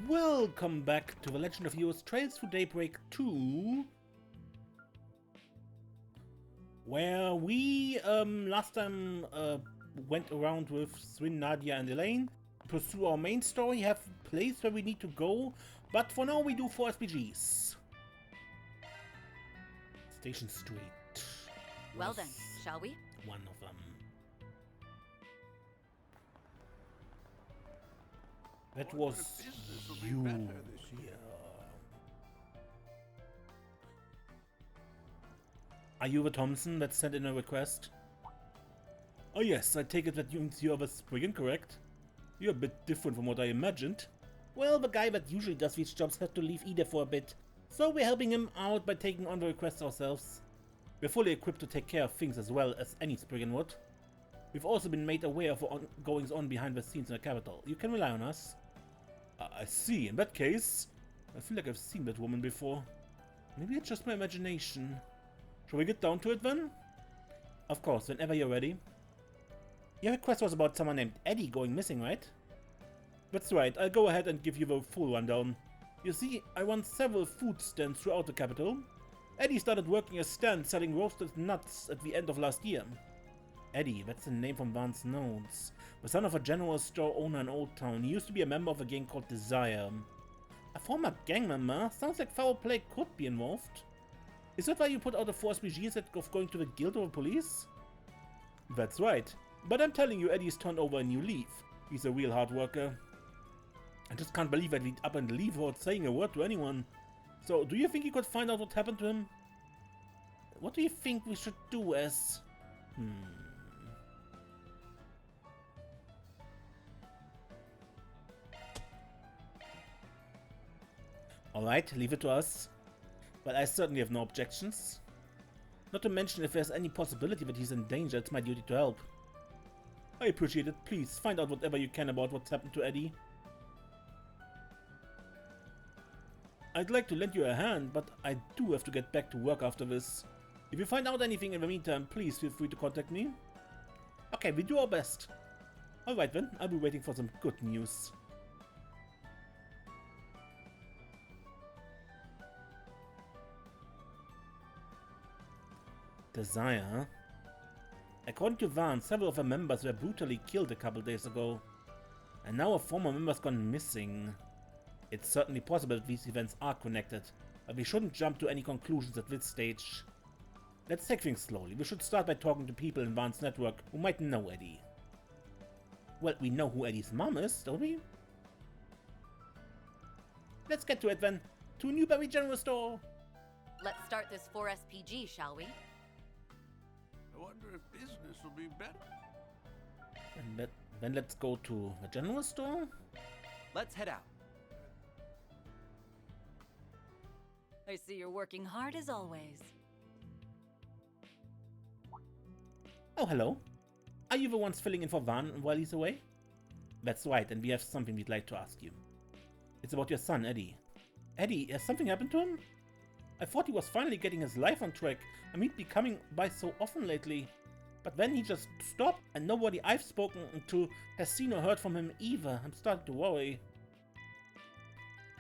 Welcome back to The Legend of Heroes Trails through Daybreak 2, where we last time went around with Swin, Nadia and Elaine, pursue our main story, have a place where we need to go, but for now we do 4 SPGs. Station Street. Well then, shall we? One of them. That was you. Yeah. Are you the Thompson that sent in a request? Oh yes, I take it that you're the Spriggan, correct? You're a bit different from what I imagined. Well, the guy that usually does these jobs had to leave Ida for a bit, so we're helping him out by taking on the requests ourselves. We're fully equipped to take care of things as well as any Spriggan would. We've also been made aware of the goings on behind the scenes in the capital. You can rely on us. I see. In that case, I feel like I've seen that woman before. Maybe it's just my imagination. Shall we get down to it then? Of course, whenever you're ready. Your request was about someone named Eddie going missing, right? That's right. I'll go ahead and give you the full rundown. You see, I run several food stands throughout the capital. Eddie started working a stand selling roasted nuts at the end of last year. Eddie, that's the name from Van's notes. The son of a general store owner in Old Town. He used to be a member of a gang called Desire. A former gang member? Sounds like foul play could be involved. Is that why you put out the 4 SPGs instead of going to the guild or the police? That's right. But I'm telling you, Eddie's turned over a new leaf. He's a real hard worker. I just can't believe that he'd up and leave without saying a word to anyone. So, do you think you could find out what happened to him? What do you think we should do as... Alright, leave it to us. Well, I certainly have no objections. Not to mention, if there's any possibility that he's in danger, it's my duty to help. I appreciate it. Please, find out whatever you can about what's happened to Eddie. I'd like to lend you a hand, but I do have to get back to work after this. If you find out anything in the meantime, please feel free to contact me. Okay, we do our best. Alright then, I'll be waiting for some good news. Desire? According to Van, several of her members were brutally killed a couple days ago. And now a former member's gone missing. It's certainly possible that these events are connected, but we shouldn't jump to any conclusions at this stage. Let's take things slowly. We should start by talking to people in Van's network who might know Eddie. Well, we know who Eddie's mom is, don't we? Let's get to it then. To Newberry General Store! Let's start this 4 SPG, shall we? I wonder if business will be better. And then let's go to the General Store? Let's head out. I see you're working hard as always. Oh, hello. Are you the ones filling in for Van while he's away? That's right, and we have something we'd like to ask you. It's about your son, Eddie. Eddie, has something happened to him? I thought he was finally getting his life on track. I mean, he'd be coming by so often lately. But then he just stopped, and nobody I've spoken to has seen or heard from him either. I'm starting to worry.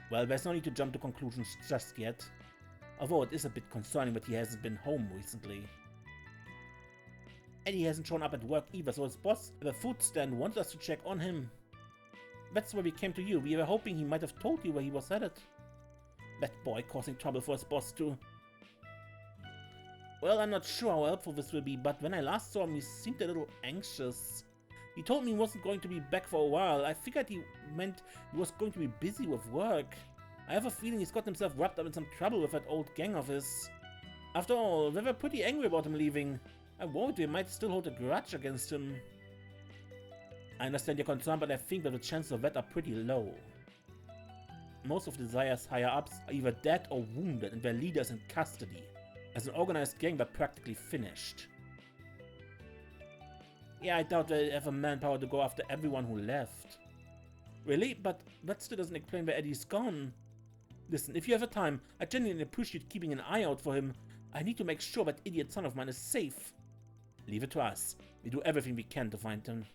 Well, there's no need to jump to conclusions just yet. Although it is a bit concerning that he hasn't been home recently. Eddie hasn't shown up at work either, so his boss at the food stand wanted us to check on him. That's why we came to you. We were hoping he might have told you where he was headed. That boy causing trouble for his boss too. Well, I'm not sure how helpful this will be, but when I last saw him, he seemed a little anxious. He told me he wasn't going to be back for a while. I figured he meant he was going to be busy with work. I have a feeling he's got himself wrapped up in some trouble with that old gang of his. After all, they were pretty angry about him leaving. I worried they might still hold a grudge against him. I understand your concern, but I think that the chances of that are pretty low. Most of Desire's higher-ups are either dead or wounded and their leaders in custody. As an organized gang, they're practically finished. Yeah, I doubt they have the manpower to go after everyone who left. Really? But that still doesn't explain where Eddie's gone. Listen, if you have the time, I genuinely appreciate keeping an eye out for him. I need to make sure that idiot son of mine is safe. Leave it to us. We do everything we can to find him.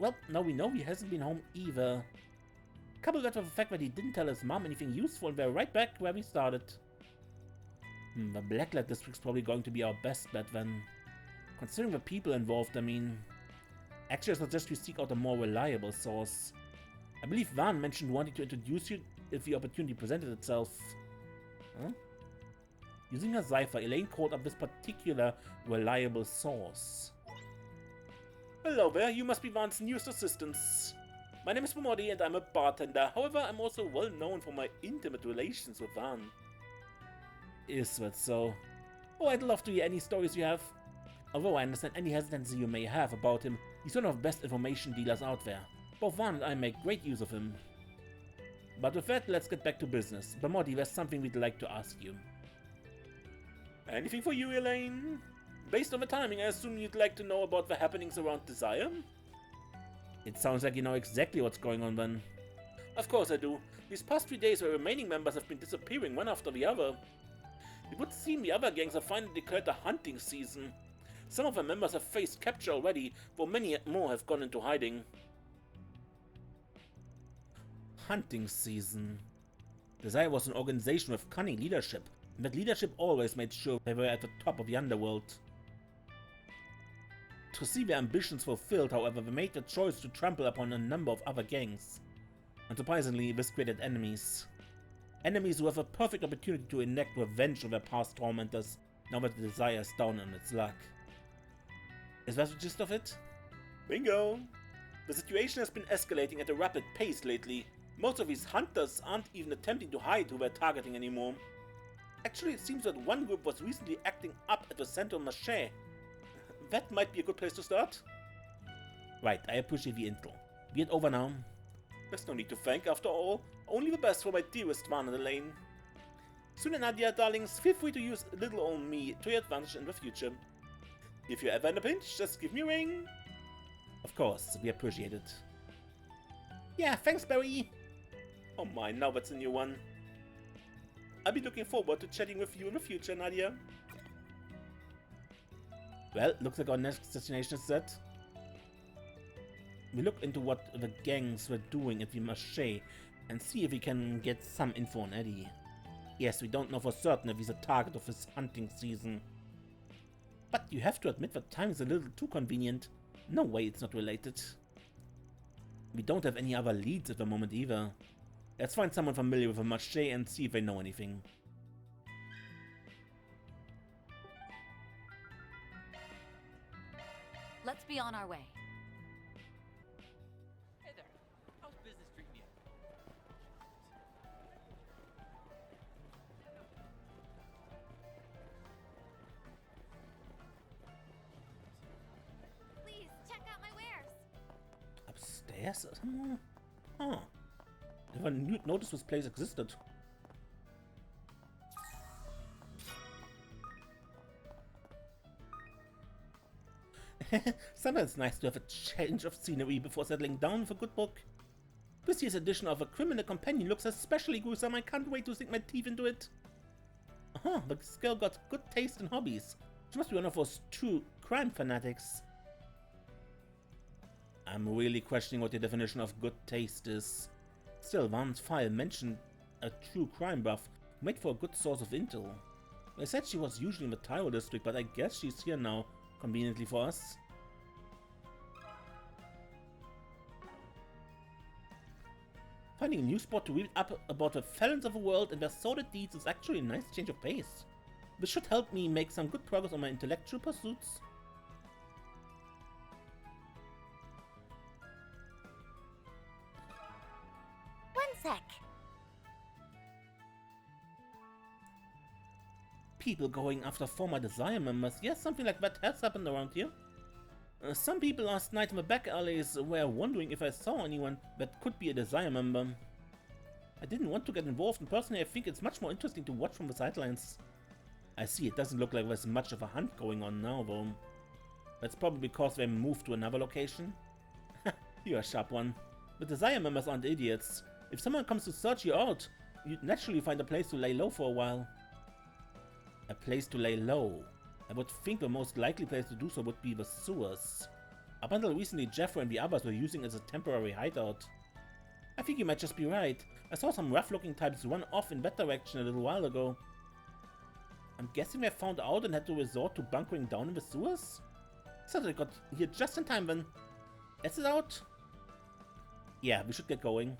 Well, now we know he hasn't been home either. Couple that with the fact that he didn't tell his mom anything useful, and we're right back where we started. The Blacklight District's probably going to be our best bet then. Considering the people involved, I mean... Actually, I suggest we seek out a more reliable source. I believe Van mentioned wanting to introduce you if the opportunity presented itself. Huh? Using her cipher, Elaine called up this particular reliable source. Hello there, you must be Van's newest assistant. My name is Momodi and I'm a bartender. However, I'm also well known for my intimate relations with Van. Is that so? Oh, I'd love to hear any stories you have. Although I understand any hesitancy you may have about him, he's one of the best information dealers out there. Both Van and I make great use of him. But with that, let's get back to business. Momodi, there's something we'd like to ask you. Anything for you, Elaine? Based on the timing, I assume you'd like to know about the happenings around Desire? It sounds like you know exactly what's going on then. Of course I do. These past 3 days, the remaining members have been disappearing one after the other. It would seem the other gangs have finally declared a hunting season. Some of the members have faced capture already, while many more have gone into hiding. Hunting season. Desire was an organization with cunning leadership, and that leadership always made sure they were at the top of the underworld. To see their ambitions fulfilled, however, they made the choice to trample upon a number of other gangs. Unsurprisingly, this created enemies. Enemies who have a perfect opportunity to enact revenge on their past tormentors, now that the Desire is down on its luck. Is that the gist of it? Bingo! The situation has been escalating at a rapid pace lately. Most of these hunters aren't even attempting to hide who they're targeting anymore. Actually, it seems that one group was recently acting up at the Central Marché. That might be a good place to start. Right, I appreciate the intel. Be it over now. There's no need to thank, after all. Only the best for my dearest Van and Elaine. Soon and Nadia, darlings, feel free to use little old me to your advantage in the future. If you're ever in a pinch, just give me a ring. Of course, we appreciate it. Yeah, thanks, Barry. Oh my, now that's a new one. I'll be looking forward to chatting with you in the future, Nadia. Well, looks like our next destination is set. We look into what the gangs were doing at the Marché and see if we can get some info on Eddie. Yes, we don't know for certain if he's a target of his hunting season. But you have to admit that time is a little too convenient. No way it's not related. We don't have any other leads at the moment either. Let's find someone familiar with the Marché and see if they know anything. Let's be on our way. Hey there. How's business treating you? Please, check out my wares. Upstairs? Huh. Never noticed this place existed. Sometimes it's nice to have a change of scenery before settling down with a good book. This year's edition of A Criminal Companion looks especially gruesome. I can't wait to sink my teeth into it. This girl got good taste in hobbies. She must be one of those true crime fanatics. I'm really questioning what your definition of good taste is. Still, Van's file mentioned a true crime buff who made for a good source of intel. They said she was usually in the Tyrol district, but I guess she's here now, conveniently for us. Finding a new spot to read up about the felons of the world and their sordid deeds is actually a nice change of pace. This should help me make some good progress on my intellectual pursuits. One sec. People going after former Desire members. Yes, something like that has happened around here. Some people last night in the back alleys were wondering if I saw anyone that could be a Desire member. I didn't want to get involved, and personally I think it's much more interesting to watch from the sidelines. I see, it doesn't look like there's much of a hunt going on now though. That's probably because they moved to another location. You're a sharp one. The Desire members aren't idiots. If someone comes to search you out, you'd naturally find a place to lay low for a while. A place to lay low. I would think the most likely place to do so would be the sewers. Up until recently, Jeffrey and the others were using it as a temporary hideout. I think you might just be right. I saw some rough-looking types run off in that direction a little while ago. I'm guessing they found out and had to resort to bunkering down in the sewers? So they got here just in time then. Is it out? Yeah, we should get going.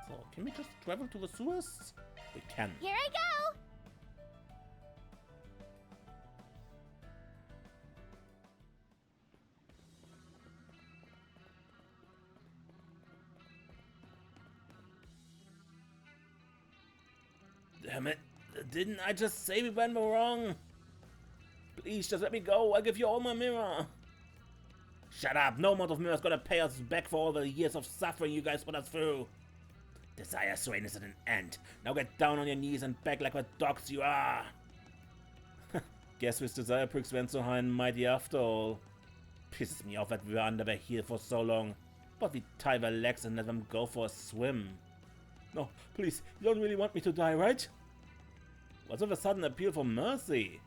So, can we just travel to the sewers? We can. Here I go! Damn it. Didn't I just say we went wrong? Please, just let me go. I'll give you all my mirror. Shut up. No amount of mirror is gonna pay us back for all the years of suffering you guys put us through. Desire's reign is at an end. Now get down on your knees and beg like the dogs you are. Guess with Desire pricks went so high and mighty after all. Pisses me off that we were under their heel for so long. But we tie their legs and let them go for a swim. No, please, you don't really want me to die, right? What's with a sudden appeal for mercy?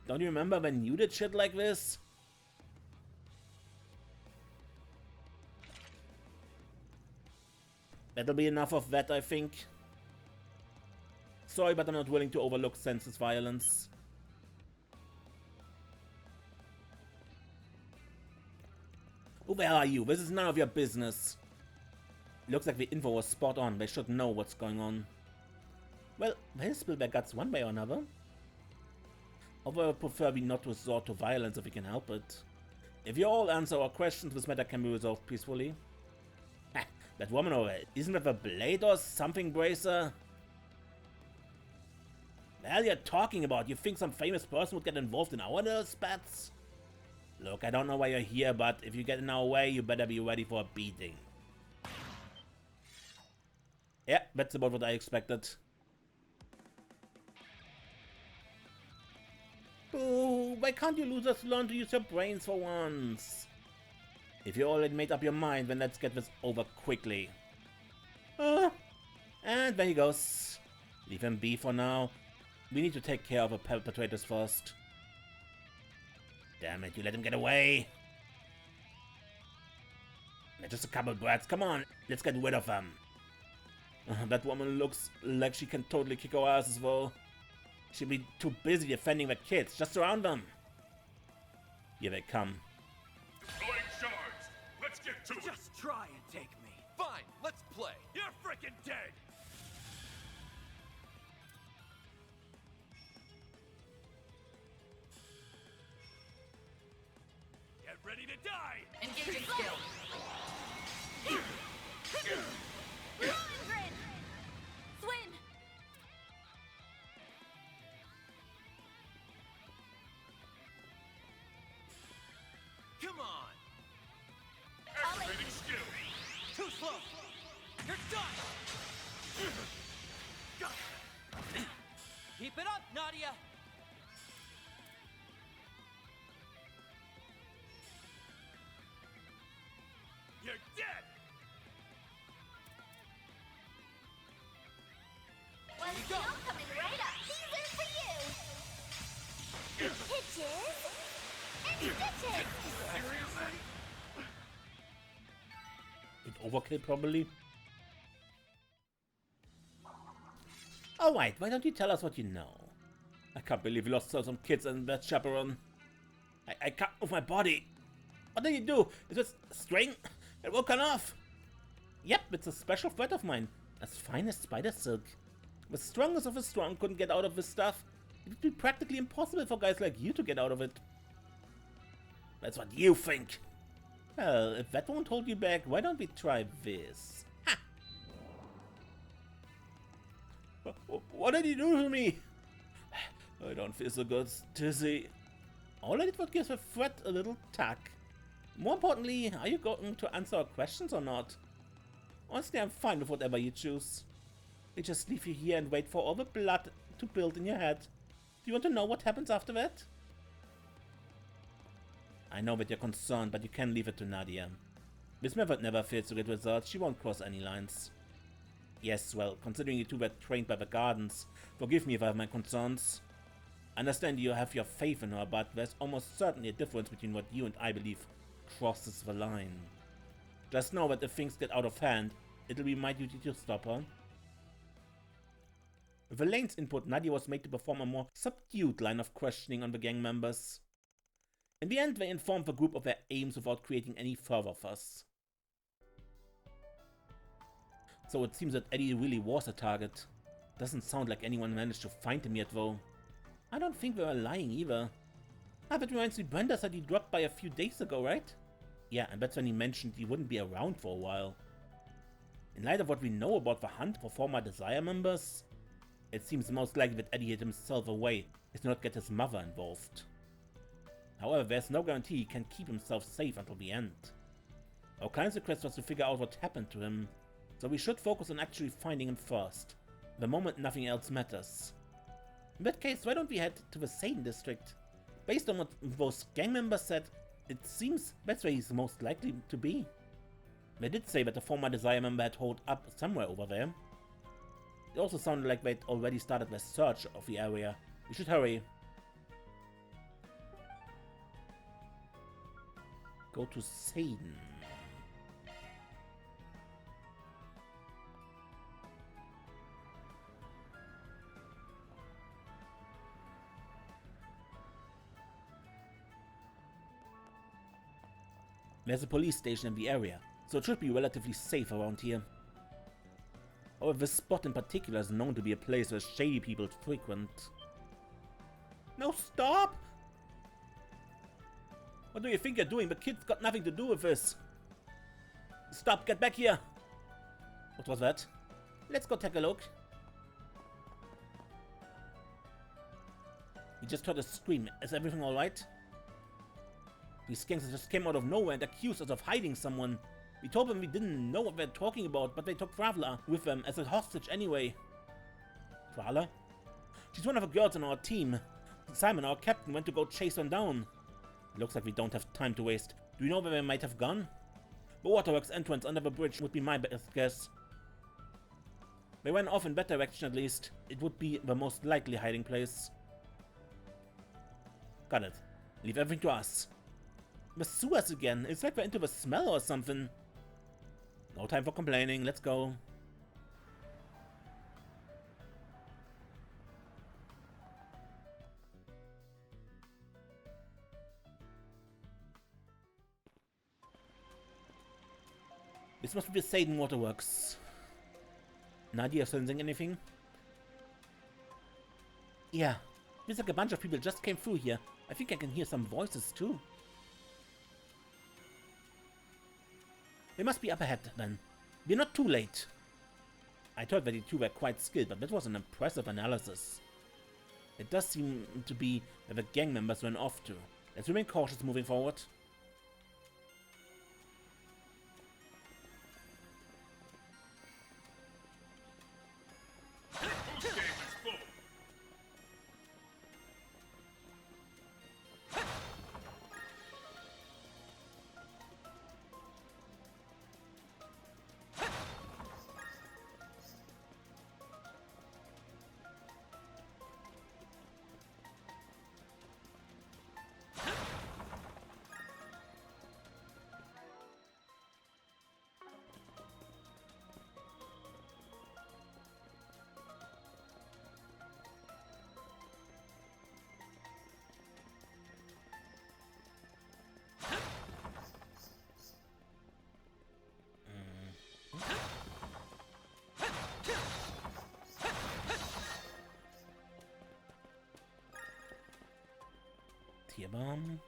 Don't you remember when you did shit like this? That'll be enough of that, I think. Sorry, but I'm not willing to overlook senseless violence. Who the hell are you? This is none of your business. Looks like the info was spot on. They should know what's going on. Well, they'll spill their guts one way or another. Although I prefer we not resort to violence if we can help it. If you all answer our questions, this matter can be resolved peacefully. Ha! That woman over there, isn't that a blade or something, Bracer? The hell you're talking about? You think some famous person would get involved in our little spats? Look, I don't know why you're here, but if you get in our way, you better be ready for a beating. Yeah, that's about what I expected. Boo! Why can't you losers learn to use your brains for once? If you already made up your mind, then let's get this over quickly. And there he goes. Leave him be for now. We need to take care of the perpetrators first. Damn it, you let him get away. They're just a couple brats. Come on, let's get rid of them. That woman looks like she can totally kick our asses though. She'll be too busy defending the kids. Just surround them. Here they come. Blade shards! Let's get to it! Just try and take me. Fine, let's play. You're freaking dead! Get ready to die! Engaging skill. Grin! Swin! Come on! Activating skill! Too slow! You're done! Keep it up, Nadia! You're dead! Well, you go. still coming right up. These are for you! Hitches and stitches! Seriously? Did overkill probably? Alright, why don't you tell us what you know? I can't believe you lost some kids and that chaperone. I can't move my body. What did you do? Is this string? It will come off. Yep, it's a special thread of mine. As fine as spider silk. The strongest of the strong couldn't get out of this stuff. It would be practically impossible for guys like you to get out of it. That's what you think. Well, if that won't hold you back, why don't we try this? Ha! What did you do to me? I don't feel so good, dizzy. All I did was give the thread a little tug. More importantly, are you going to answer our questions or not? Honestly, I'm fine with whatever you choose. We just leave you here and wait for all the blood to build in your head. Do you want to know what happens after that? I know that you're concerned, but you can leave it to Nadia. This method never fails to get results. She won't cross any lines. Yes, well, considering you two were trained by the Gardens, forgive me if I have my concerns. I understand you have your faith in her, but there's almost certainly a difference between what you and I believe crosses the line. Just know that if things get out of hand, it'll be my duty to stop her. With Elaine's input, Nadia was made to perform a more subdued line of questioning on the gang members. In the end, they informed the group of their aims without creating any further fuss. So it seems that Eddie really was a target. Doesn't sound like anyone managed to find him yet though. I don't think they were lying either. Ah, that reminds me, Brenda said he dropped by a few days ago, right? Yeah, and that's when he mentioned he wouldn't be around for a while. In light of what we know about the hunt for former Desire members, it seems most likely that Eddie hid himself away to not get his mother involved. However, there's no guarantee he can keep himself safe until the end. Our client's request was to figure out what happened to him, so we should focus on actually finding him first, the moment nothing else matters. In that case, why don't we head to the Satan district? Based on what those gang members said, it seems that's where he's most likely to be. They did say that the former Desire member had holed up somewhere over there. It also sounded like they'd already started their search of the area. We should hurry. Go to Satan. There's a police station in the area, so it should be relatively safe around here. However, this spot in particular is known to be a place where shady people frequent. No, stop! What do you think you're doing? The kid's got nothing to do with this. Stop, get back here! What was that? Let's go take a look. We just heard a scream. Is everything alright? These gangsters just came out of nowhere and accused us of hiding someone. We told them we didn't know what they're talking about, but they took Pravla with them as a hostage anyway. Pravla? She's one of the girls on our team. Simon, our captain, went to go chase them down. Looks like we don't have time to waste. Do you know where they might have gone? The waterworks entrance under the bridge would be my best guess. They went off in that direction at least. It would be the most likely hiding place. Got it. Leave everything to us. The sewers again. It's like we're into the smell or something. No time for complaining. Let's go. This must be the Satan Waterworks. Nadia sensing anything? Yeah. Feels like a bunch of people just came through here. I think I can hear some voices too. They must be up ahead then. We're not too late. I thought that you two were quite skilled, but that was an impressive analysis. It does seem to be where the gang members went off to. Let's remain cautious moving forward. Whose game is full? Tierbomb.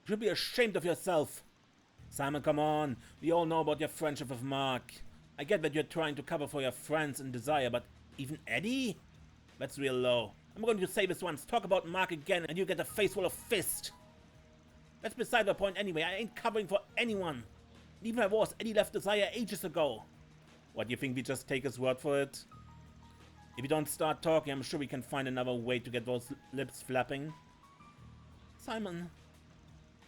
You should be ashamed of yourself. Simon, come on. We all know about your friendship with Mark. I get that you're trying to cover for your friends in Desire, but even Eddie? That's real low. I'm going to say this once. Talk about Mark again and you get a face full of fist. That's beside the point anyway. I ain't covering for anyone. Even if I was, Eddie left Desire ages ago. What, do you think we just take his word for it? If we don't start talking, I'm sure we can find another way to get those lips flapping. Simon.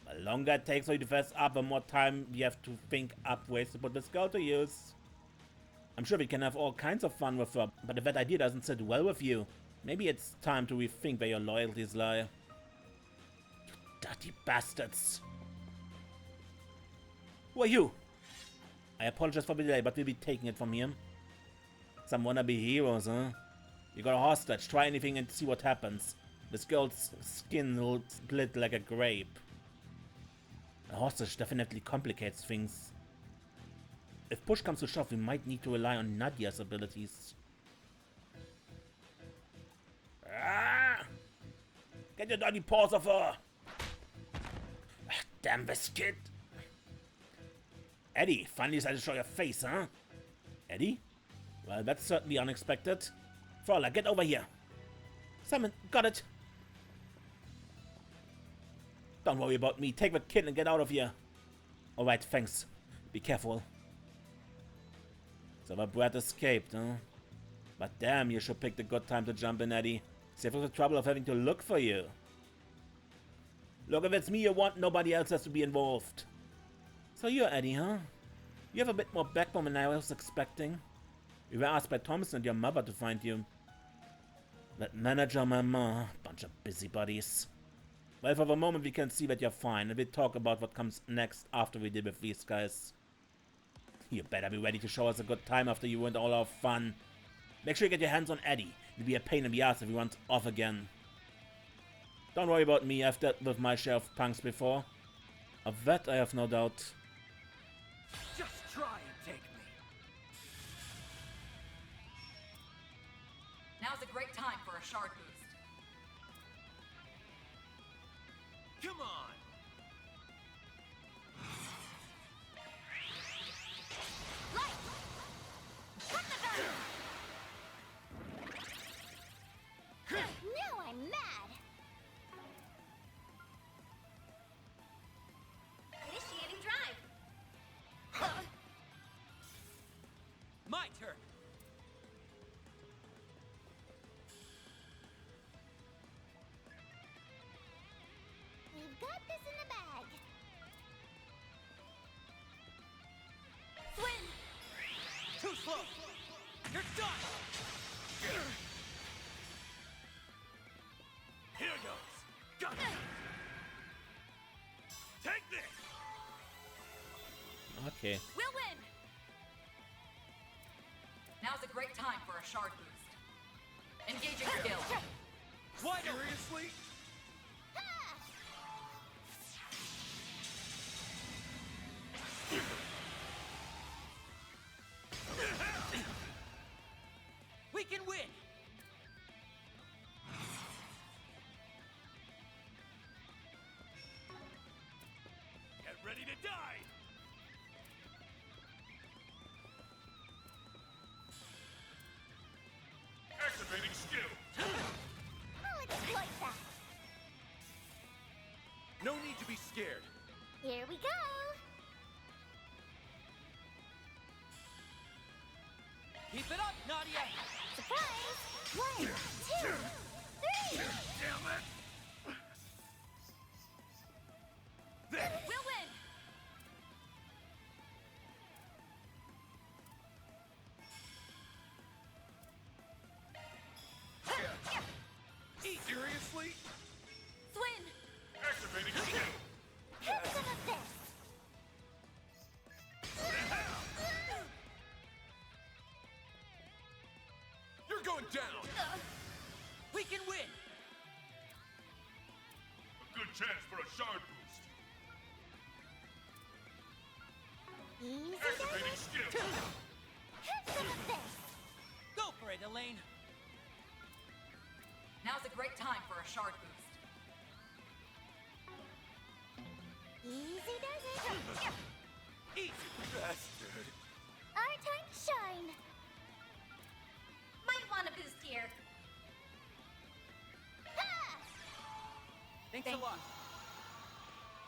The longer it takes for you to fess up, the more time we have to think up ways to put this girl to use. I'm sure we can have all kinds of fun with her, but if that idea doesn't sit well with you, maybe it's time to rethink where your loyalties lie. You dirty bastards. Who are you? I apologize for the delay, but we'll be taking it from here. Some wannabe heroes, huh? You got a hostage, try anything and see what happens. This girl's skin will split like a grape. A hostage definitely complicates things. If push comes to shove, we might need to rely on Nadia's abilities. Ah! Get your dirty paws off her! Damn this kid! Eddie, finally decided to show your face, huh? Eddie? Well, that's certainly unexpected. Fowler, get over here! Simon, got it! Don't worry about me, take the kid and get out of here. Alright, thanks. Be careful. So the brat escaped, huh? But damn, you should pick the good time to jump in, Eddie. Save us the trouble of having to look for you. Look, if it's me you want, nobody else has to be involved. So you're Eddie, huh? You have a bit more backbone than I was expecting. We were asked by Thompson and your mother to find you. That manager, Mama, bunch of busybodies. Well, for the moment we can see that you're fine, and we'll talk about what comes next after we deal with these guys. You better be ready to show us a good time after you ruined all our fun. Make sure you get your hands on Eddie. It'll be a pain in the ass if he runs off again. Don't worry about me, I've dealt with my share of punks before. Of that I have no doubt. Just try and take me. Now's a great time for a shard boost. Come on. Light! Put the gun! Now I'm mad! Initiating drive! My turn. We've got this in the bag. Swing! Too slow. You're done. Here goes. Got it. Take this. Okay. We'll win! Now's a great time for a shard boost. Engaging skill. Why seriously? We can win. Get ready to die. Activating skill. I'll exploit that. No need to be scared. Here we go. Keep it up, Nadia. Surprise! 1, 2, 3! Damn it. There. We'll win! Eat. Seriously? Swing! Activating skill. Have some of this! You're going down. We can win. A good chance for a shard boost. Easy Activating does skill. it. Have some of this! Go for it, Elaine. Now's a great time for a shard boost. Easy does it. Eat, bastard. Our time to shine. Might want a boost here. Ha! Thanks a lot.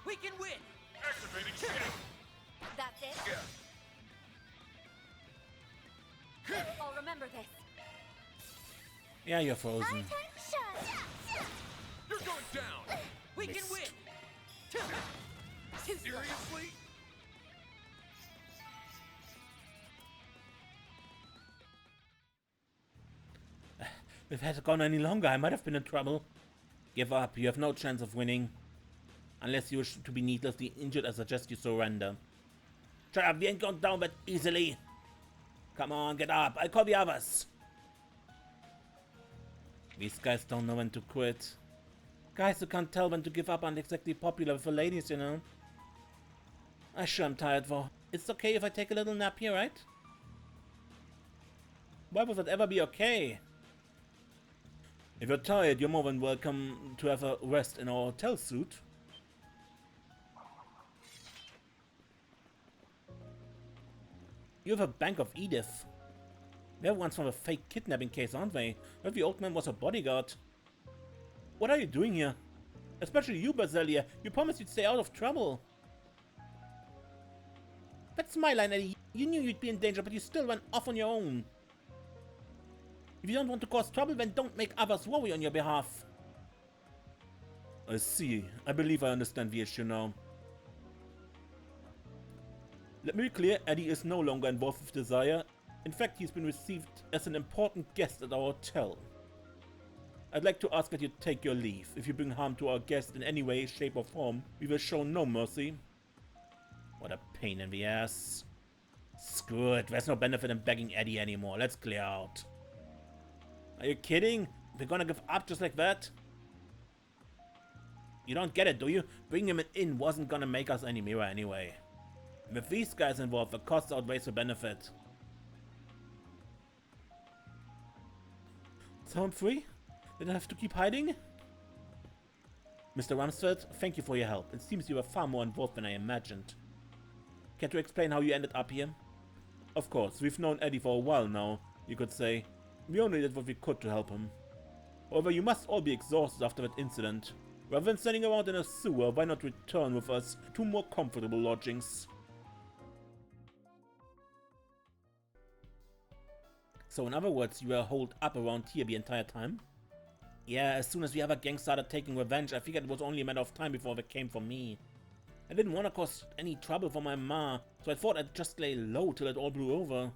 We can win. Activating skill. That's it. I'll remember this. Yeah, you're Our frozen. time to shine. You're going down. We can win. Seriously? If it had gone any longer, I might have been in trouble. Give up. You have no chance of winning. Unless you wish to be needlessly injured, I suggest you surrender. Shut up, we ain't gone down that easily. Come on, get up. I'll call the others. These guys don't know when to quit. Guys who can't tell when to give up aren't exactly popular with the ladies, you know. I sure am tired, though. It's okay if I take a little nap here, right? Why would that ever be okay? If you're tired, you're more than welcome to have a rest in our hotel suite. You have a Bank of Edith. They're ones from a fake kidnapping case, aren't they? But the old man was a bodyguard. What are you doing here? Especially you, Basilia. You promised you'd stay out of trouble. That's my line, Eddie. You knew you'd be in danger, but you still went off on your own. If you don't want to cause trouble, then don't make others worry on your behalf. I see. I believe I understand the issue now. Let me be clear, Eddie is no longer involved with Desire. In fact, he's been received as an important guest at our hotel. I'd like to ask that you take your leave. If you bring harm to our guest in any way, shape or form, we will show no mercy. What a pain in the ass. Screw it, there's no benefit in begging Eddie anymore. Let's clear out. Are you kidding? We're gonna give up just like that? You don't get it, do you? Bringing him in wasn't gonna make us any mirror anyway. With these guys involved, the cost outweighs the benefit. So I'm free? Did I have to keep hiding? Mr. Rumsfeld, thank you for your help. It seems you were far more involved than I imagined. Care to explain how you ended up here? Of course, we've known Eddie for a while now, you could say. We only did what we could to help him. However, you must all be exhausted after that incident. Rather than standing around in a sewer, why not return with us to more comfortable lodgings? So in other words, you were holed up around here the entire time? Yeah, as soon as the other gang started taking revenge, I figured it was only a matter of time before they came for me. I didn't want to cause any trouble for my ma, so I thought I'd just lay low till it all blew over.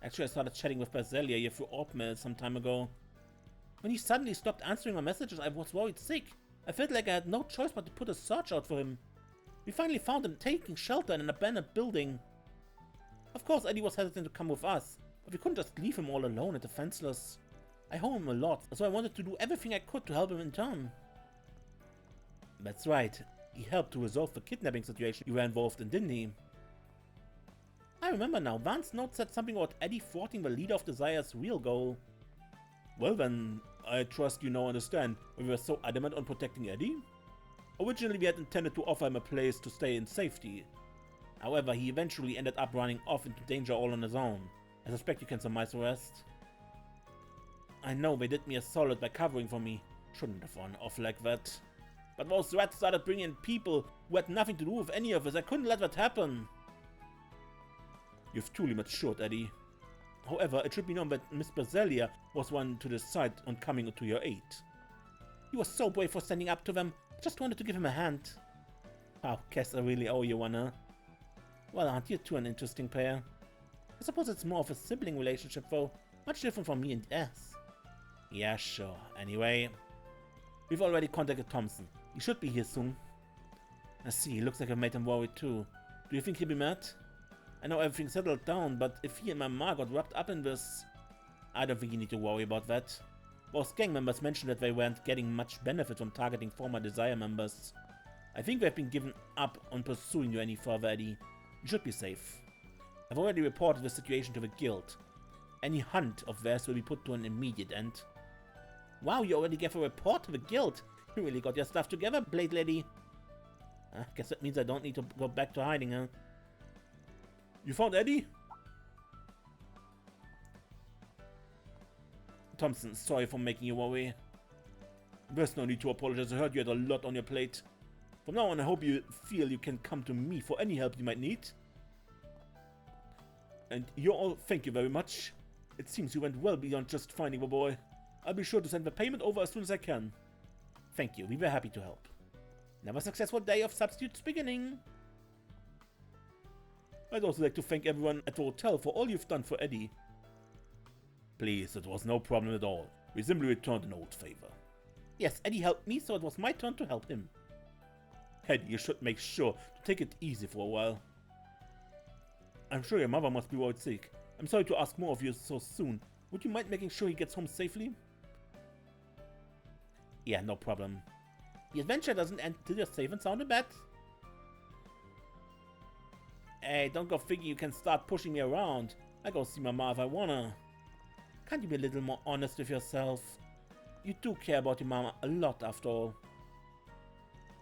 Actually, I started chatting with Basilia here through Orpmail some time ago. When he suddenly stopped answering my messages, I was worried sick. I felt like I had no choice but to put a search out for him. We finally found him taking shelter in an abandoned building. Of course, Eddie was hesitant to come with us, but we couldn't just leave him all alone and defenseless. I owe him a lot, so I wanted to do everything I could to help him in turn. That's right. He helped to resolve the kidnapping situation you were involved in, didn't he? I remember now. Van's note said something about Eddie thwarting the leader of Desire's real goal. Well then, I trust you now understand why we were so adamant on protecting Eddie. Originally we had intended to offer him a place to stay in safety. However, he eventually ended up running off into danger all on his own. I suspect you can surmise the rest. I know they did me a solid by covering for me. Shouldn't have run off like that. But those rats started bringing in people who had nothing to do with any of this. I couldn't let that happen. You've truly matured, Eddie. However, it should be known that Miss Basilia was one to decide on coming to your aid. He was so brave for standing up to them. I just wanted to give him a hand. Wow, guess I really owe you one, huh? Well, aren't you two an interesting pair? I suppose it's more of a sibling relationship, though. Much different from me and S. Yeah, sure. Anyway, we've already contacted Thompson. He should be here soon. I see, looks like I made him worried too. Do you think he'll be mad? I know everything settled down, but if he and my ma got wrapped up in this, I don't think you need to worry about that. Most gang members mentioned that they weren't getting much benefit from targeting former Desire members. I think they've been given up on pursuing you any further, Eddie. You should be safe. I've already reported the situation to the guild. Any hunt of theirs will be put to an immediate end. Wow, you already gave a report to the guild. You really got your stuff together, Blade Lady. I guess that means I don't need to go back to hiding, huh? You found Eddie? Thompson, sorry for making you worry. There's no need to apologize. I heard you had a lot on your plate. From now on, I hope you feel you can come to me for any help you might need. And you all, thank you very much. It seems you went well beyond just finding the boy. I'll be sure to send the payment over as soon as I can. Thank you, we were happy to help. Never successful day of substitutes beginning. I'd also like to thank everyone at the hotel for all you've done for Eddie. Please, it was no problem at all. We simply returned an old favor. Yes, Eddie helped me, so it was my turn to help him. Eddie, you should make sure to take it easy for a while. I'm sure your mother must be worried sick. I'm sorry to ask more of you so soon. Would you mind making sure he gets home safely? Yeah, no problem. The adventure doesn't end till you're safe and sound in bed. Hey, don't go thinking you can start pushing me around. I go see Mama if I wanna. Can't you be a little more honest with yourself? You do care about your mama a lot after all.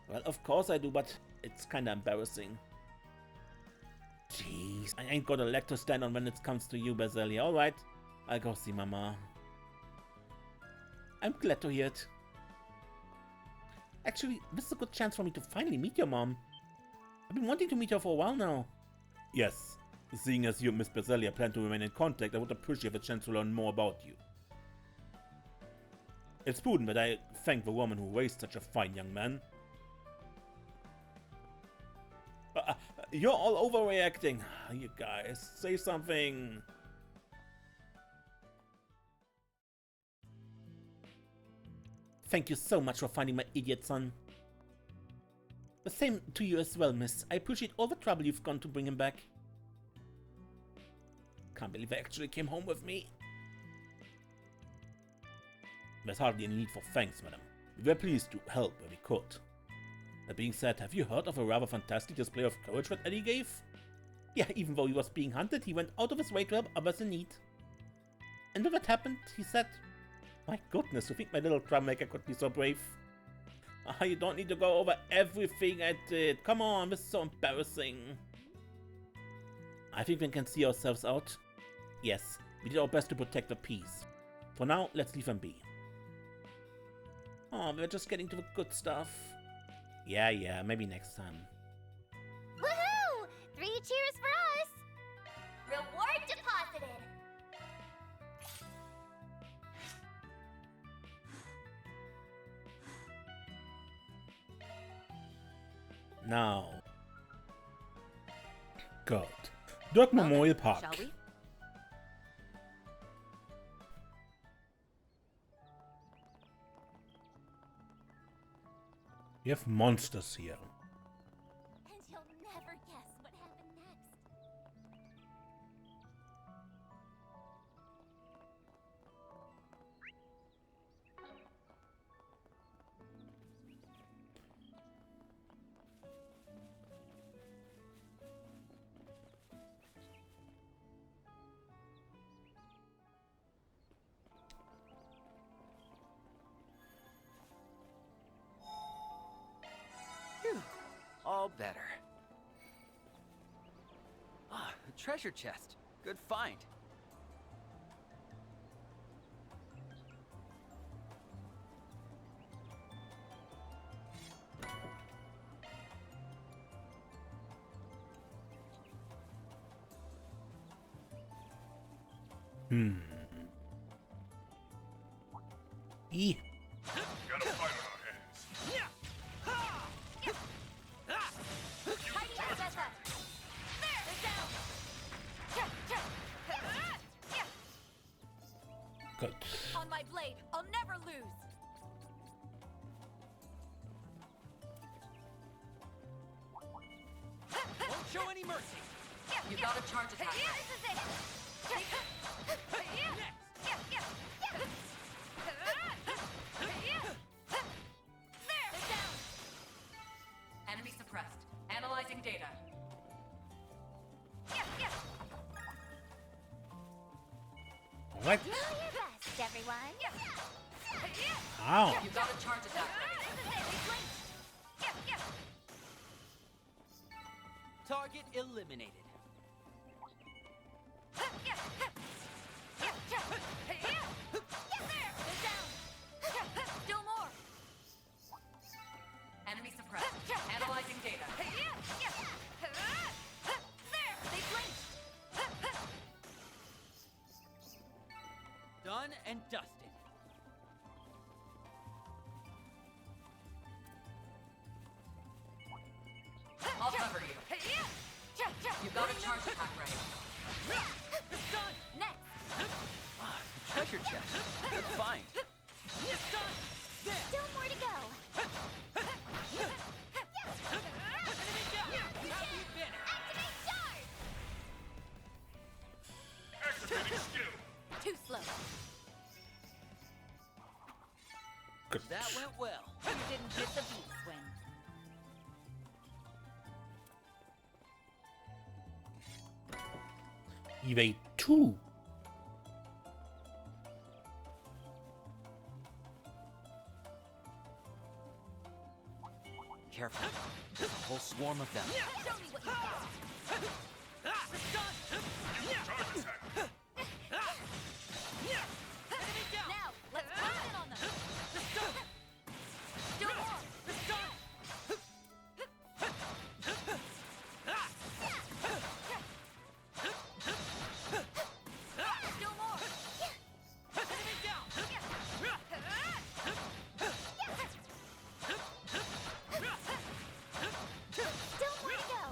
Well, of course I do, but it's kinda embarrassing. Jeez, I ain't got a leg to stand on when it comes to you, Bazelia. Alright, I'll go see Mama. I'm glad to hear it. Actually, this is a good chance for me to finally meet your mom. I've been wanting to meet her for a while now. Yes, seeing as you and Miss Bazelia plan to remain in contact, I would appreciate the chance to learn more about you. It's prudent that I thank the woman who raised such a fine young man. You're all overreacting. You guys, say something. Thank you so much for finding my idiot son. The same to you as well, miss. I appreciate all the trouble you've gone to bring him back. Can't believe I actually came home with me. There's hardly any need for thanks, madam. We were pleased to help where we could. That being said, have you heard of a rather fantastic display of courage that Eddie gave? Yeah, even though he was being hunted, he went out of his way to help others in need. And when that happened, he said, "My goodness, to think my little troublemaker could be so brave." You don't need to go over everything I did. Come on, this is so embarrassing. I think we can see ourselves out. Yes, we did our best to protect the peace. For now, let's leave them be. Oh, we're just getting to the good stuff. Yeah, maybe next time. Woohoo! 3 cheers for us! Reward deposited! Now. Good. Dirke Memorial Park. Shall we? We have monsters here. And you'll never guess what happened next. All better. Ah, a treasure chest. Good find. Got a fight on our hands. Tidy up, Bessa! There! They're down! Good. On my blade, I'll never lose. Won't show any mercy. You got a charge attack. This is it! They're down! Enemy suppressed. Analyzing data. Alright. Do your best, everyone! Ow. You got a charge attack ready. Target eliminated. Still more. Enemy suppressed. Analyzing data. They blinked! Done and dusted. not ready. Next. Ah, treasure chest. Good find. Still more to go. Activate charge! Activating skill. Too slow. Good. That went well. You didn't hit the beat, Swen. Evade 2. Careful. There's a whole swarm of them. Show me what you got. Charge attack. Now, let's close in on them. Do more. Do more. Still more to go.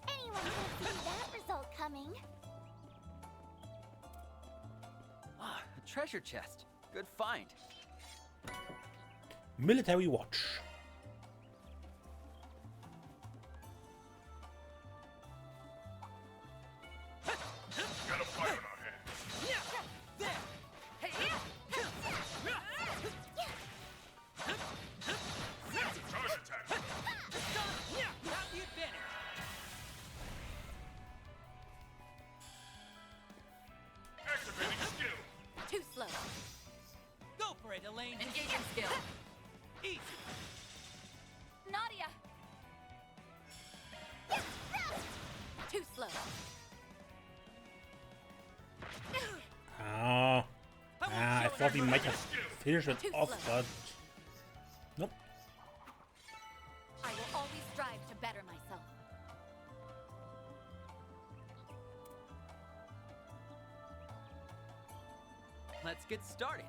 Anyone could have seen that result coming. Ah, a treasure chest. Good find. Military watch. Got a fight on our hands. Charge attack. Activating skill. Too slow. Go for it, Elaine. Engaging skill. Easy. Nadia. Too slow. I thought we might have finished it Too off, slow. but nope. I will always strive to better myself. Let's get started.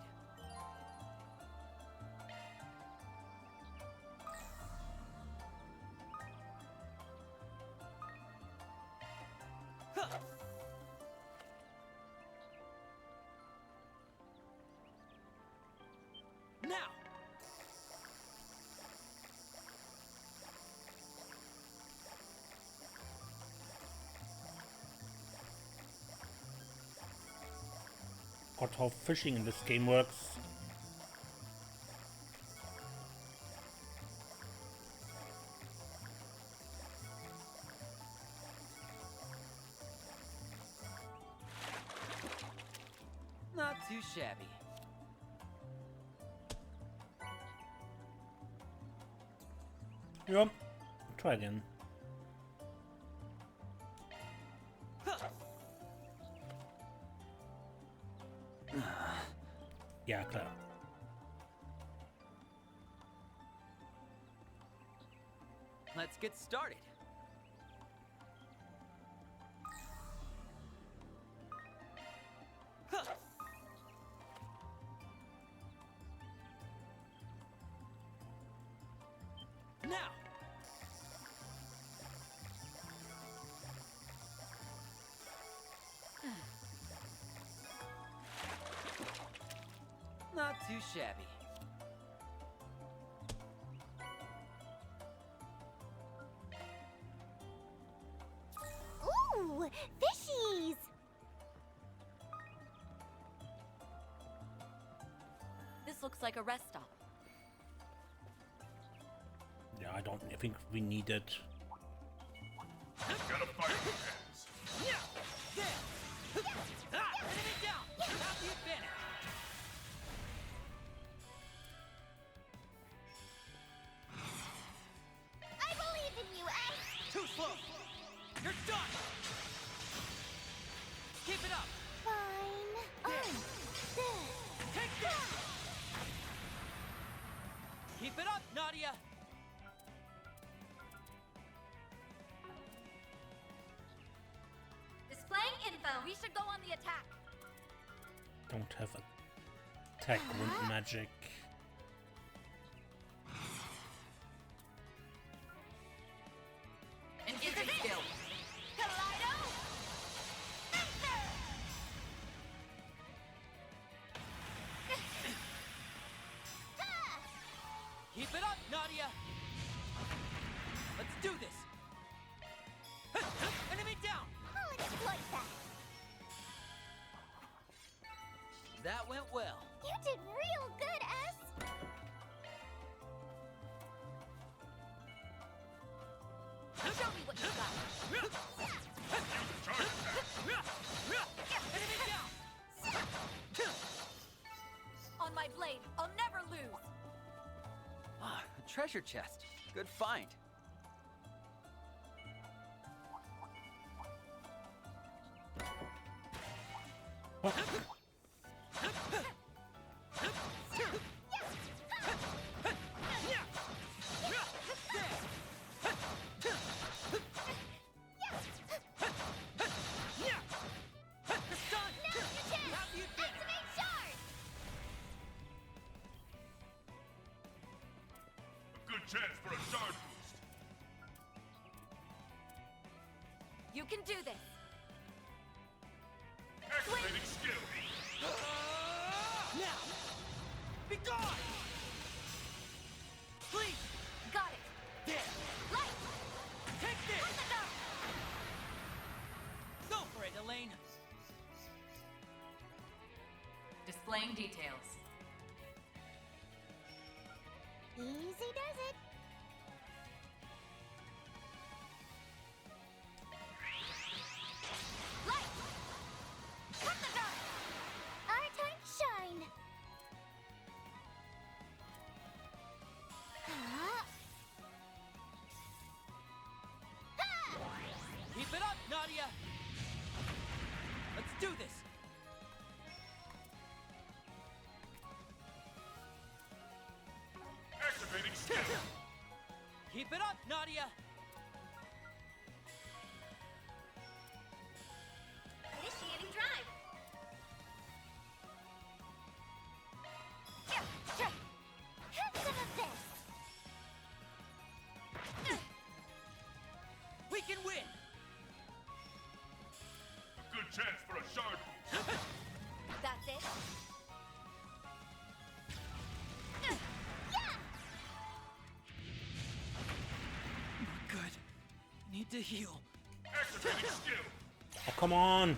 Huh. Now. God, how fishing in this game works. Not too shabby. Yep. Try again. Ja, klar. Let's get started. Huh. Now. Not too shabby. Ooh, fishies! This looks like a rest stop. Yeah, I don't think we need it. Got a fight on our hands. Enemy down! Have the advantage! I believe in you, Ace! Too slow! You're done! Keep it up! Fine. Take this! Keep it up, Nadia! Displaying info. We should go on the attack. Don't have attack wind magic. Engaging skill. Kaleido! Keep it up, Nadia! Let's do this! Enemy down! I'll exploit that. That went well. You did real good, S. Show me what you got. Enemy down! On my blade, I'll never lose. Ah, a treasure chest. Good find. Good chance for a shard boost. You can do this. Activating skill. Now! Be gone! Please! Got it. There! Light! Take this! Put the dark! Go for it, Elaine! Displaying details. Easy does it. Light! Put the dark! Our time to shine. Huh? Keep it up, Nadia! Let's do this! Activating skill. Keep it up, Nadia! Initiating drive. Have some of this. We can win! A good chance for a shard boost. That's it. Yeah! Good. Need to heal. Activating skill. Oh, come on!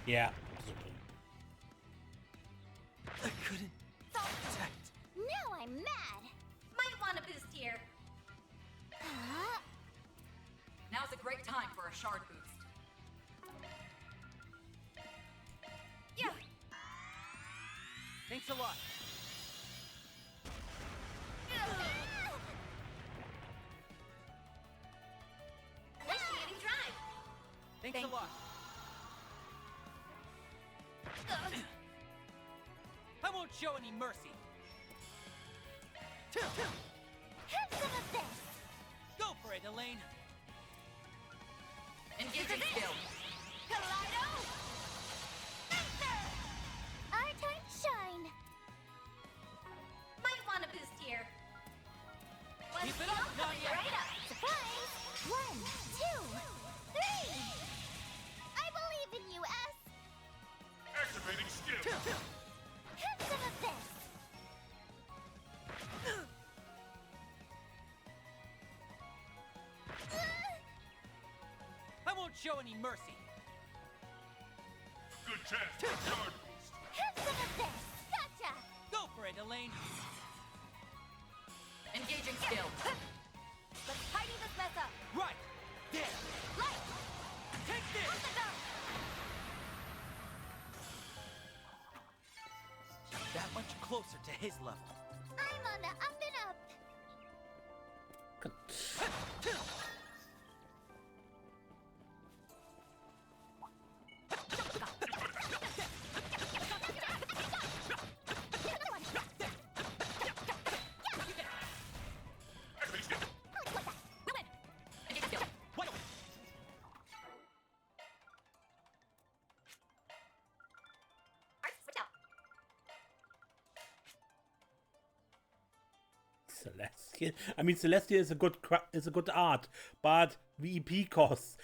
Yeah. I couldn't protect. Now I'm mad. Might want a boost here. Huh? Now's a great time for a shard boost. Yeah. Thanks a lot. Initiating drive. Thanks a Thank lot. I won't show any mercy. Have some of this. Go for it, Elaine. Engaging skill. Kaleido! Our time to shine. Might want a boost here. Keep it up, Nadia! Right up. Surprise! 1, 2, 3. I believe in you, S. Activating skill. Have some of this. I won't show any mercy. Good chance for a shard boost. Have some of this. Gotcha. Go for it, Elaine. Engaging skill. Let's tidy this mess up. Right. There. Light. Take Put this. the dark. That much closer to his level. I'm on the up and up. Good. Activating skill. Women. Engaging skill. Celestial. I mean, Celestial is a good art, but VEP costs.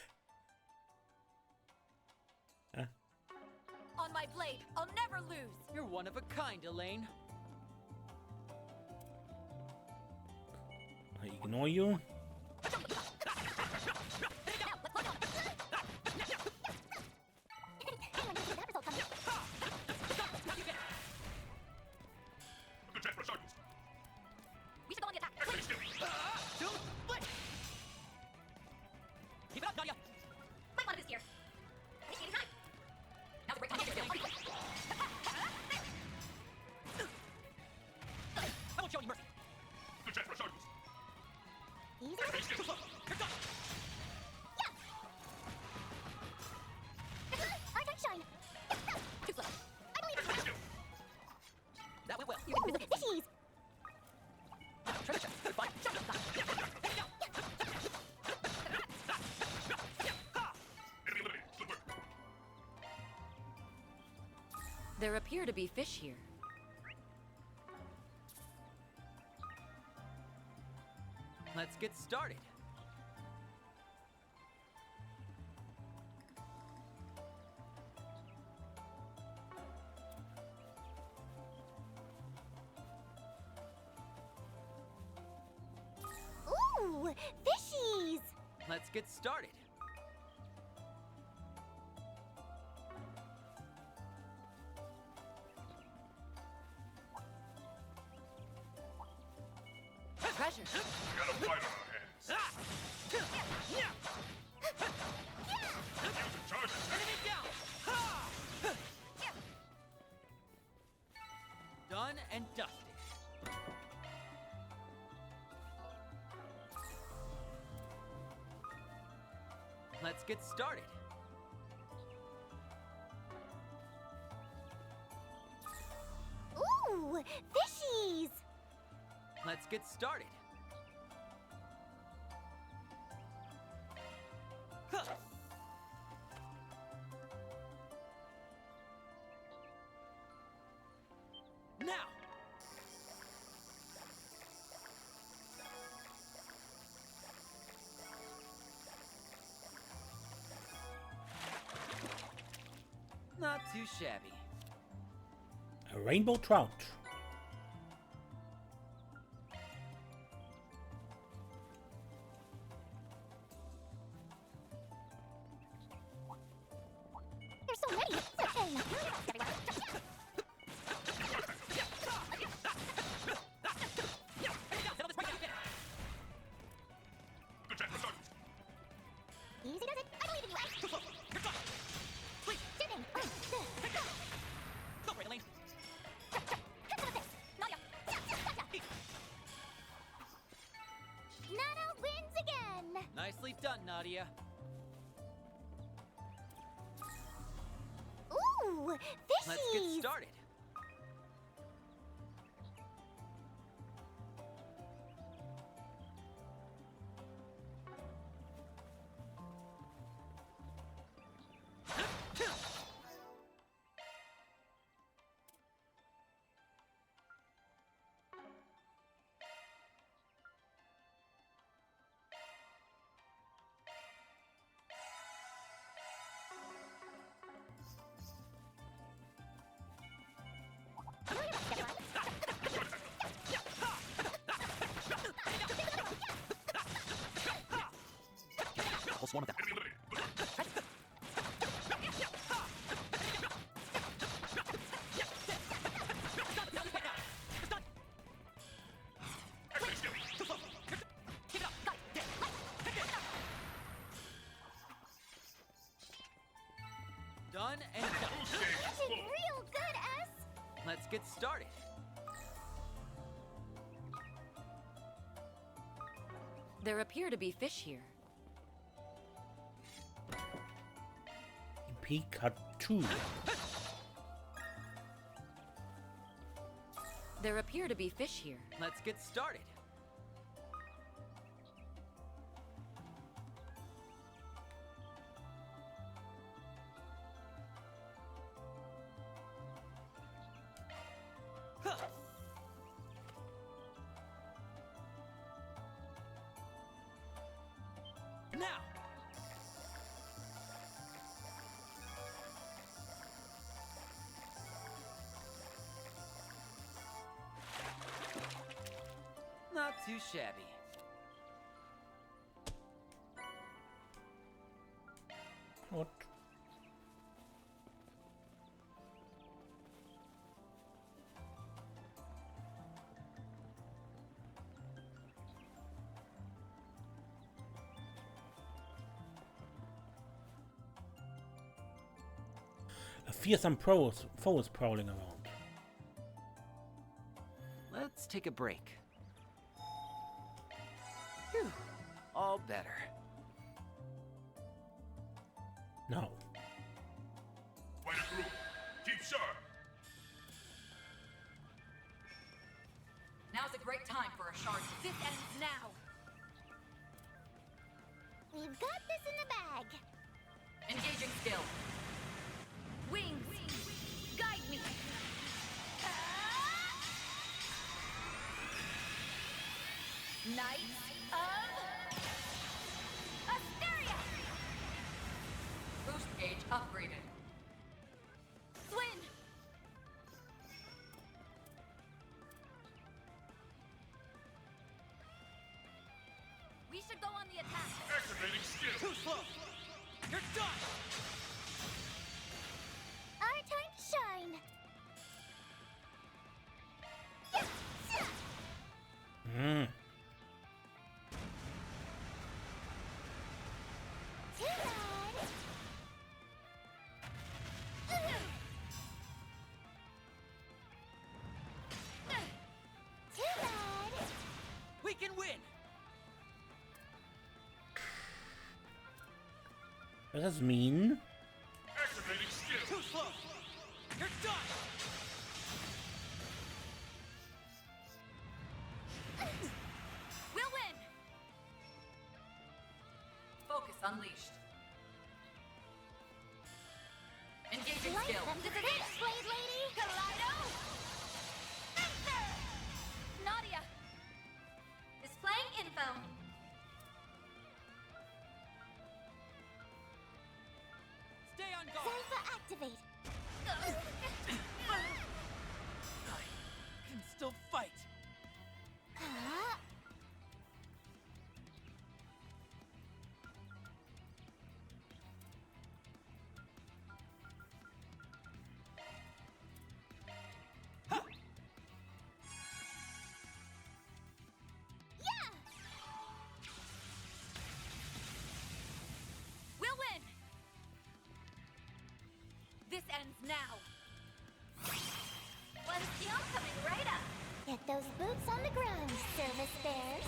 On my blade, I'll never lose. You're one of a kind, Elaine. I ignore you. Good chance for a shark boost. We should go on the attack. Everything still. Keep it up, Nadia. Might want to boost here. Initiating time. Now's the break time. I won't show any mercy. Good chance for a shark boost. Easy. Everything still. You're done. Our time shine. Too slow. I believe Everything still. That went well. You can visit. Fishies. Treasure chest. Good fight. Shut up. Here we go. Enemy eliminated. Good work. There appear to be fish here. Let's get started. Ooh, fishies. Let's get started. Treasure. We got a fight on our hands. Using charges. Enemy down. Done and dusted. Let's get started. Ooh, fishies. Let's get started. Huh. Now. Not too shabby. A rainbow trout. There's so many. Okay. Good chance for a shark boost. Easy does it. I believe in you. You're done. Please, Shooting. go for it, Elaine. Nadia. Nana wins again. Nicely done, Nadia. Ooh, fishies. Let's get started. Pulse one of them. Enemy eliminated. Good work. Everything still. Keep it up. Done and done. Boosting. Did Explode. real good, S. Let's get started. There appear to be fish here. Pikachu. There appear to be fish here. Let's get started. Huh. too shabby. What? A fearsome foe is prowling around. Let's take a break. Phew, all better. No. Fight a group. Keep sharp. Now's a great time for a shard. This ends now. We've got this in the bag. Engaging skill. Wings. Guide me. Knights of Asteria. Boost gauge upgraded. Swin. We should go on the attack. Activating skill. Too slow. You're done. Our time to shine. Hmm. Too bad. Too bad. We can win. What does this mean? Activating skill. Too slow. You're done. We'll win. Focus unleashed. Engaging Light skill. them to the big blade lady. Kaleido. Nadia. Displaying info. Stay on guard. Cypher activate. Can still fight. Huh? Yeah! We'll win. This ends now. One skill coming right up. Get those boots on the ground, service bears.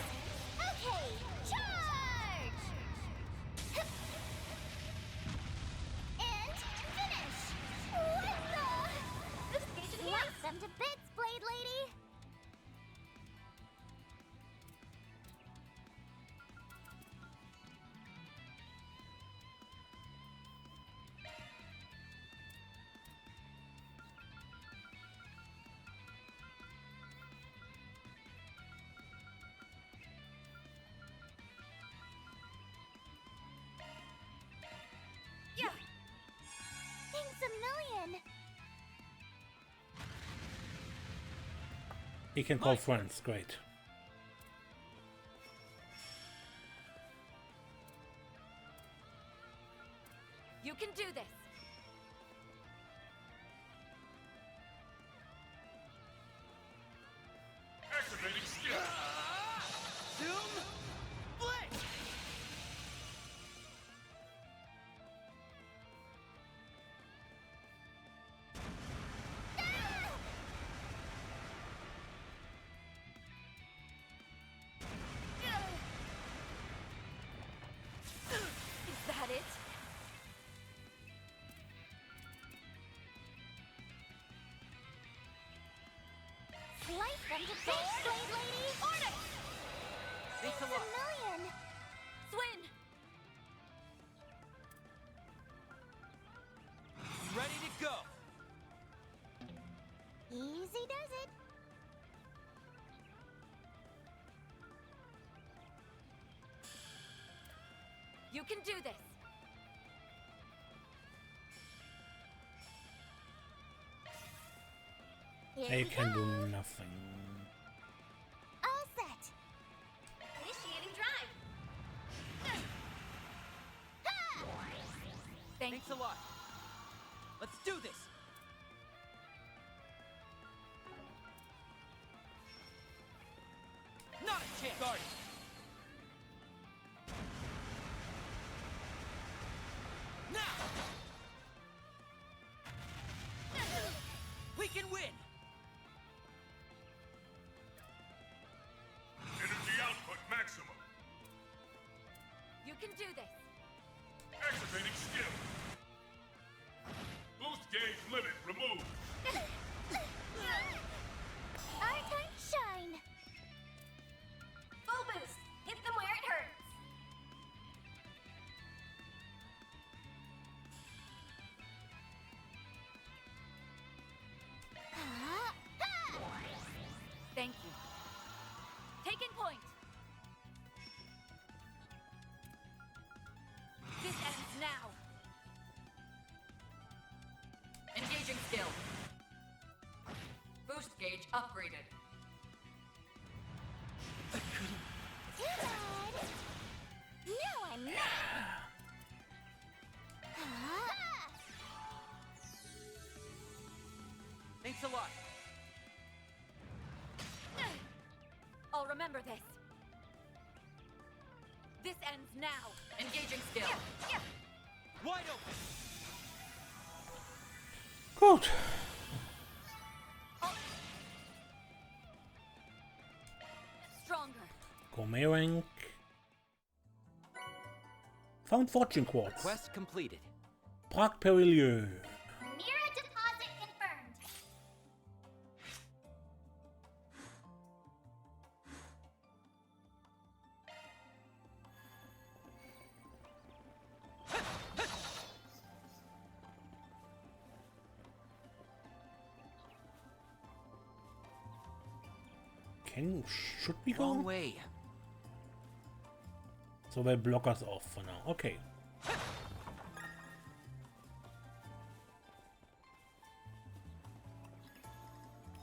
Okay, charge! And finish! What the? Slice them to bits, Blade Lady! Yeah. Thanks a million! He can call friends. Great. You can do this. Activating skill. Zoom. Blade. Is that it? Slice them to bits, Blade Lady! Order! Thanks a Thanks lot. a million! Swin! Ready to go. Easy does it! You can do this. Here They we can go. do nothing. All set! Thanks a lot. Let's do this. Not a chance. Guard. Now. We can win. Energy output maximum. You can do this. Activating skill. Boost gauge limit removed. Our time to shine. Full boost. Hit them where it hurts. Thank you. Taking point. This ends now. Engaging skill. Boost gauge upgraded. Too bad. No, I'm not. Thanks a lot. I'll remember this. This ends now. Engaging skill. Wide open. Gut. Stronger. Gourmet rank. Found fortune quartz. Quest completed. Prague Perilieu. Mira deposit confirmed. Should we go? Wrong way. So they block us off for now. Okay.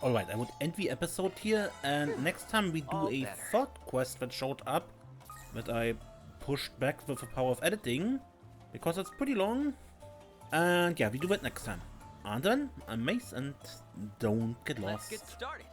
Alright, I would end the episode here, and next time we do All a better. third quest that showed up that I pushed back with the power of editing, because it's pretty long. And yeah, we do that next time. And then, I'm Mace, and don't get Let's lost. get started.